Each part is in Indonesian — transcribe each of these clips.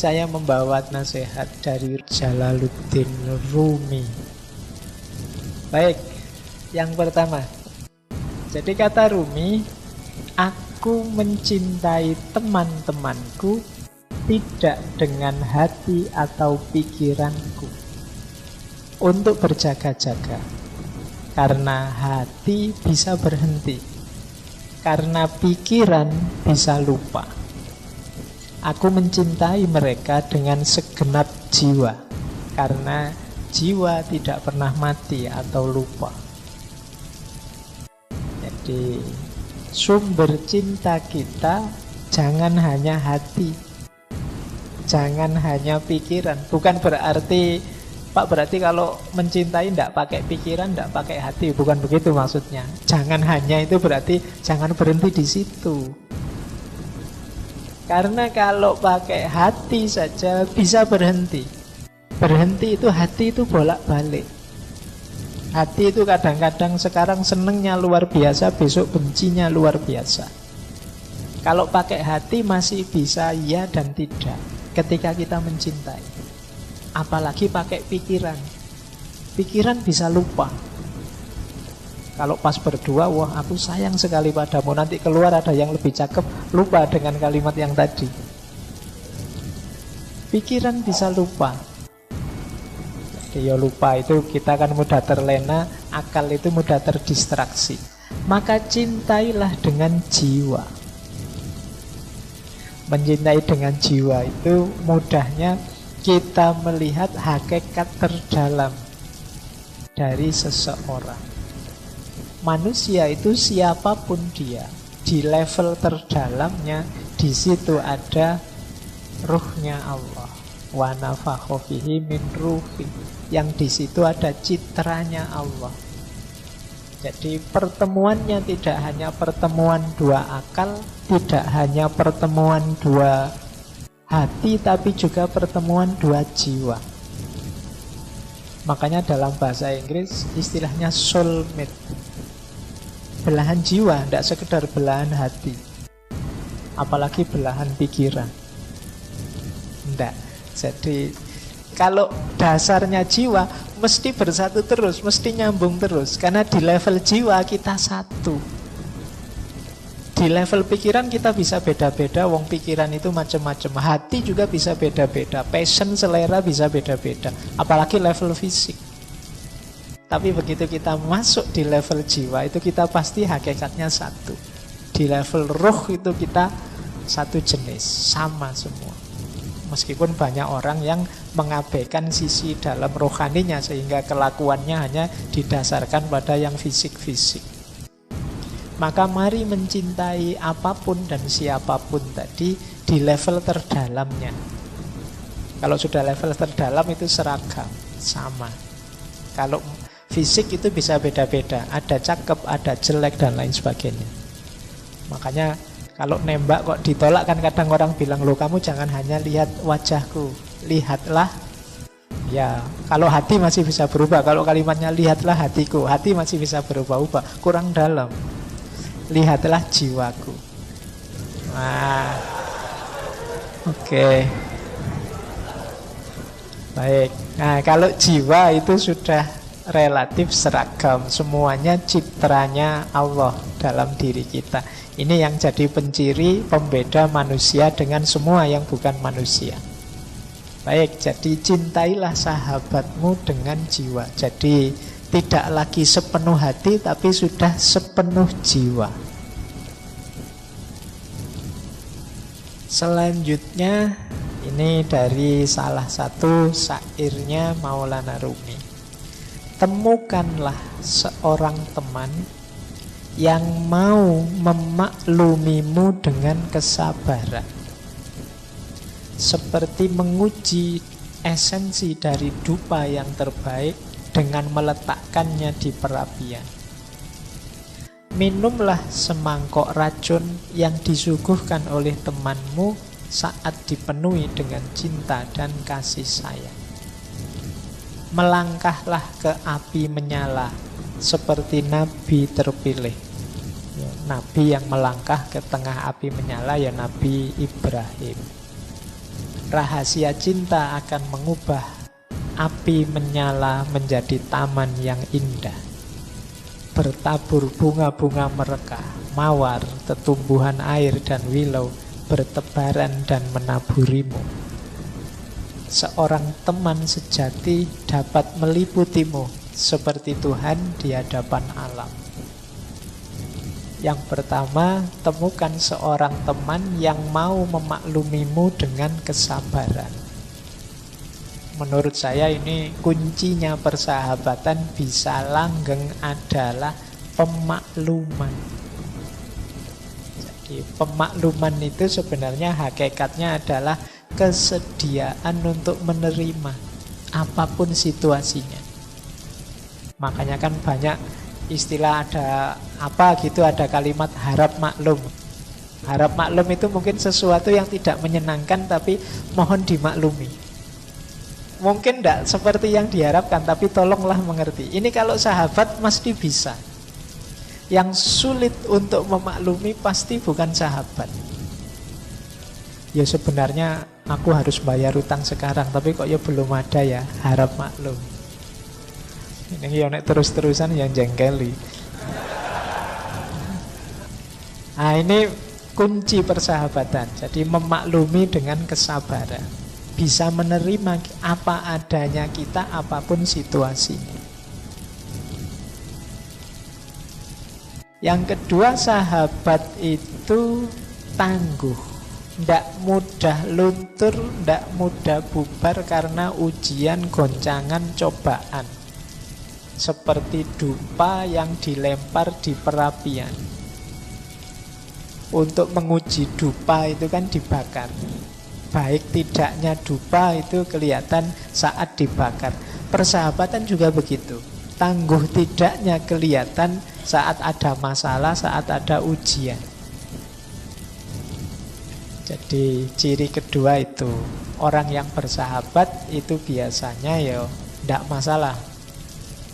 saya membawa nasihat dari Jalaluddin Rumi. Baik, yang pertama. Jadi kata Rumi, aku mencintai teman-temanku tidak dengan hati atau pikiranku untuk berjaga-jaga. Karena hati bisa berhenti, karena pikiran bisa lupa. Aku mencintai mereka dengan segenap jiwa, karena jiwa tidak pernah mati atau lupa. Jadi sumber cinta kita jangan hanya hati, jangan hanya pikiran. Bukan berarti, Pak, berarti kalau mencintai tidak pakai pikiran, tidak pakai hati. Bukan begitu maksudnya. Jangan hanya itu berarti jangan berhenti di situ. Karena kalau pakai hati saja bisa berhenti. Berhenti itu, hati itu bolak-balik. Hati itu kadang-kadang sekarang senengnya luar biasa, besok bencinya luar biasa. Kalau pakai hati masih bisa ya dan tidak ketika kita mencintai. Apalagi pakai pikiran. Pikiran bisa lupa. Kalau pas berdua, wah aku sayang sekali padamu, nanti keluar ada yang lebih cakep, lupa dengan kalimat yang tadi. Pikiran bisa lupa. Jadi ya lupa itu kita kan mudah terlena, akal itu mudah terdistraksi. Maka cintailah dengan jiwa. Mencintai dengan jiwa itu mudahnya kita melihat hakikat terdalam dari seseorang. Manusia itu siapapun dia, di level terdalamnya, di situ ada ruhnya Allah. Wa nafakha fihi min ruhi. Yang di situ ada citranya Allah. Jadi pertemuannya tidak hanya pertemuan dua akal, tidak hanya pertemuan dua hati, tapi juga pertemuan dua jiwa. Makanya dalam bahasa Inggris istilahnya soulmate. Belahan jiwa, tidak sekedar belahan hati. Apalagi belahan pikiran. Tidak. Jadi kalau dasarnya jiwa mesti bersatu terus, mesti nyambung terus. Karena di level jiwa kita satu. Di level pikiran kita bisa beda-beda, wong pikiran itu macam-macam. Hati juga bisa beda-beda, passion, selera bisa beda-beda. Apalagi level fisik. Tapi begitu kita masuk di level jiwa, itu kita pasti hakikatnya satu. Di level ruh itu kita satu jenis, sama semua. Meskipun banyak orang yang mengabaikan sisi dalam rohaninya, sehingga kelakuannya hanya didasarkan pada yang fisik-fisik. Maka mari mencintai apapun dan siapapun tadi di level terdalamnya. Kalau sudah level terdalam itu seragam, sama. Kalau fisik itu bisa beda-beda, ada cakep, ada jelek dan lain sebagainya. Makanya kalau nembak kok ditolak kan kadang orang bilang, loh kamu jangan hanya lihat wajahku, lihatlah. Ya, kalau hati masih bisa berubah. Kalau kalimatnya lihatlah hatiku, hati masih bisa berubah-ubah, kurang dalam. Lihatlah jiwaku. Nah, oke. Baik. Nah, kalau jiwa itu sudah relatif seragam, semuanya citranya Allah dalam diri kita. Ini yang jadi penciri pembeda manusia dengan semua yang bukan manusia. Baik, jadi cintailah sahabatmu dengan jiwa. Jadi tidak lagi sepenuh hati, tapi sudah sepenuh jiwa. Selanjutnya, ini dari salah satu syairnya Maulana Rumi. Temukanlah seorang teman yang mau memaklumimu dengan kesabaran, seperti menguji esensi dari dupa yang terbaik dengan meletakkannya di perapian. Minumlah semangkok racun yang disuguhkan oleh temanmu saat dipenuhi dengan cinta dan kasih sayang. Melangkahlah ke api menyala seperti Nabi terpilih. Ya, Nabi yang melangkah ke tengah api menyala ya Nabi Ibrahim. Rahasia cinta akan mengubah api menyala menjadi taman yang indah. Bertabur bunga-bunga merekah, mawar, tetumbuhan air dan willow bertebaran dan menaburimu. Seorang teman sejati dapat meliputimu seperti Tuhan di hadapan alam. Yang pertama, temukan seorang teman yang mau memaklumimu dengan kesabaran. Menurut saya ini kuncinya persahabatan bisa langgeng adalah pemakluman. Jadi pemakluman itu sebenarnya hakikatnya adalah kesediaan untuk menerima apapun situasinya. Makanya kan banyak istilah, ada apa gitu, ada kalimat harap maklum. Harap maklum itu mungkin sesuatu yang tidak menyenangkan, tapi mohon dimaklumi. Mungkin tidak seperti yang diharapkan, tapi tolonglah mengerti. Ini kalau sahabat mesti bisa. Yang sulit untuk memaklumi pasti bukan sahabat. Ya sebenarnya aku harus bayar utang sekarang, tapi kok ya belum ada ya, harap maklum. Ini ya nek terus-terusan yang jengkeli. Nah ini kunci persahabatan. Jadi memaklumi dengan kesabaran, bisa menerima apa adanya kita apapun situasinya. Yang kedua, sahabat itu tangguh. Tidak mudah luntur, tidak mudah bubar karena ujian, goncangan, cobaan. Seperti dupa yang dilempar di perapian. Untuk menguji dupa itu kan dibakar. Baik tidaknya dupa itu kelihatan saat dibakar. Persahabatan juga begitu. Tangguh tidaknya kelihatan saat ada masalah, saat ada ujian. Jadi ciri kedua itu, orang yang bersahabat itu biasanya ya tidak masalah.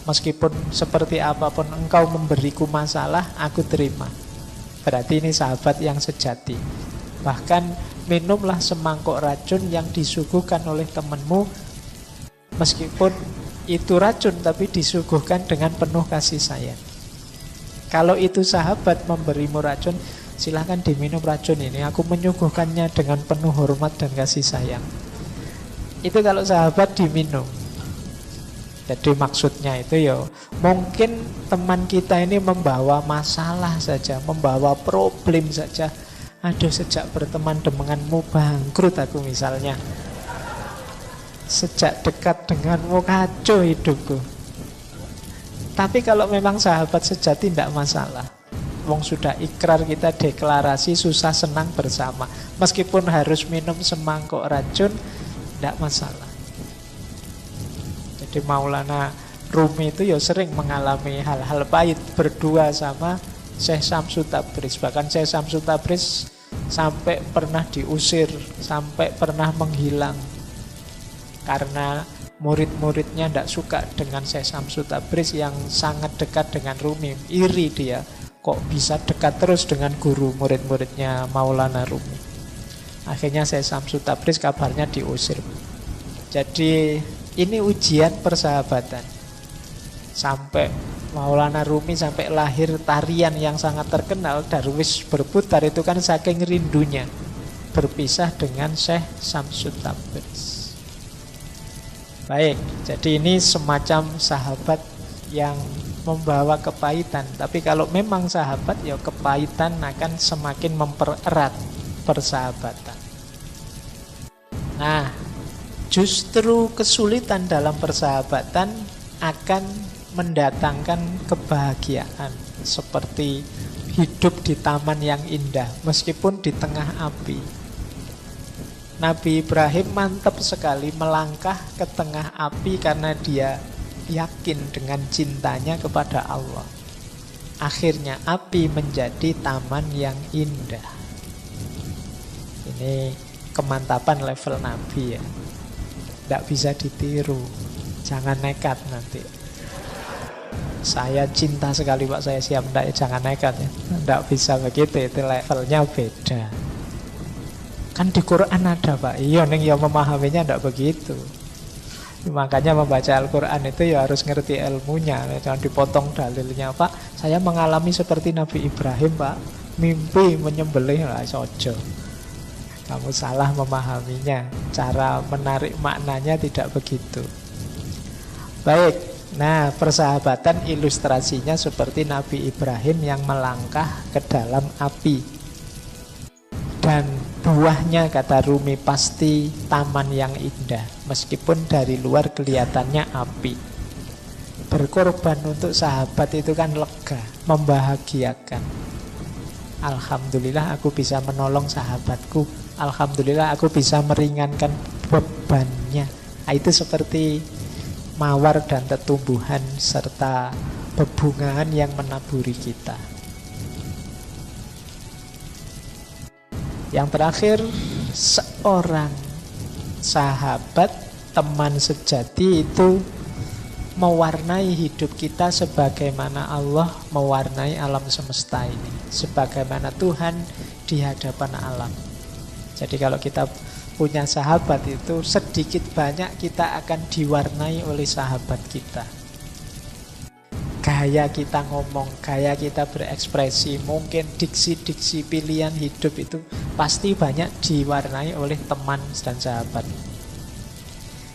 Meskipun seperti apapun engkau memberiku masalah, aku terima. Berarti ini sahabat yang sejati. Bahkan minumlah semangkuk racun yang disuguhkan oleh temanmu, meskipun itu racun tapi disuguhkan dengan penuh kasih sayang. Kalau itu sahabat memberimu racun, silahkan diminum racun ini, aku menyuguhkannya dengan penuh hormat dan kasih sayang. Itu kalau sahabat diminum. Jadi maksudnya itu ya, mungkin teman kita ini membawa masalah saja, membawa problem saja. Aduh, sejak berteman denganmu bangkrut aku misalnya. Sejak dekat denganmu kacau hidupku. Tapi kalau memang sahabat sejati tidak masalah. Wong sudah ikrar, kita deklarasi susah senang bersama. Meskipun harus minum semangkuk racun, tidak masalah. Jadi Maulana Rumi itu ya sering mengalami hal-hal pahit berdua sama Syekh Syamsul Tabriz. Bahkan Syekh Syamsul Tabriz sampai pernah diusir, sampai pernah menghilang. Karena murid-muridnya tidak suka dengan Syekh Syamsul Tabriz yang sangat dekat dengan Rumi. Iri dia, kok bisa dekat terus dengan guru murid-muridnya Maulana Rumi. Akhirnya Syekh Syamsul Tabriz kabarnya diusir. Jadi ini ujian persahabatan. Sampai Maulana Rumi sampai lahir tarian yang sangat terkenal, Darwis berputar, itu kan saking rindunya berpisah dengan Syekh Syamsul Tabriz. Baik, jadi ini semacam sahabat yang membawa kepahitan. Tapi kalau memang sahabat, ya kepahitan akan semakin mempererat persahabatan. Nah, justru kesulitan dalam persahabatan akan mendatangkan kebahagiaan. Seperti hidup di taman yang indah, meskipun di tengah api. Nabi Ibrahim mantap sekali melangkah ke tengah api karena dia yakin dengan cintanya kepada Allah. Akhirnya api menjadi taman yang indah. Ini kemantapan level Nabi ya. Tidak bisa ditiru. Jangan nekat nanti. Saya cinta sekali Pak, saya siap. Tidak, jangan nekat ya. Tidak bisa begitu, itu levelnya beda. Kan di Quran ada Pak. Iya neng ya memahaminya tidak begitu. Makanya membaca Al-Quran itu ya harus ngerti ilmunya. Jangan dipotong dalilnya. Pak, saya mengalami seperti Nabi Ibrahim Pak, mimpi menyembelih. Lah sojo, kamu salah memahaminya. Cara menarik maknanya tidak begitu. Baik, nah persahabatan ilustrasinya seperti Nabi Ibrahim yang melangkah ke dalam api. Dan buahnya, kata Rumi, pasti taman yang indah, meskipun dari luar kelihatannya api. Berkorban untuk sahabat itu kan lega, membahagiakan. Alhamdulillah aku bisa menolong sahabatku. Alhamdulillah aku bisa meringankan bebannya. Nah, itu seperti mawar dan tetumbuhan serta bebungaan yang menaburi kita. Yang terakhir, seorang sahabat, teman sejati itu mewarnai hidup kita sebagaimana Allah mewarnai alam semesta ini, sebagaimana Tuhan di hadapan alam. Jadi kalau kita punya sahabat itu sedikit banyak kita akan diwarnai oleh sahabat kita. Gaya kita ngomong, gaya kita berekspresi, mungkin diksi-diksi pilihan hidup itu pasti banyak diwarnai oleh teman dan sahabat.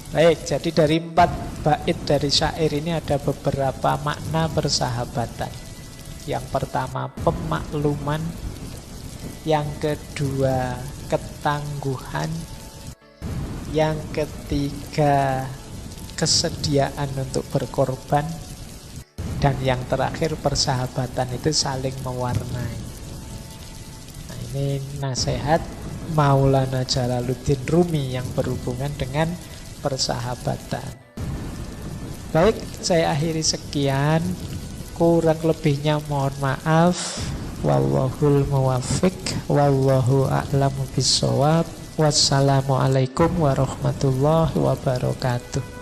Baik, jadi dari 4 bait dari syair ini ada beberapa makna persahabatan. Yang pertama pemakluman, yang kedua ketangguhan, yang ketiga kesediaan untuk berkorban, dan yang terakhir persahabatan itu saling mewarnai. Nah, ini nasihat Maulana Jalaluddin Rumi yang berhubungan dengan persahabatan. Baik, saya akhiri sekian. Kurang lebihnya mohon maaf. Wallahul muwaffiq, wallahu a'lamu bissawab. Wassalamualaikum warahmatullahi wabarakatuh.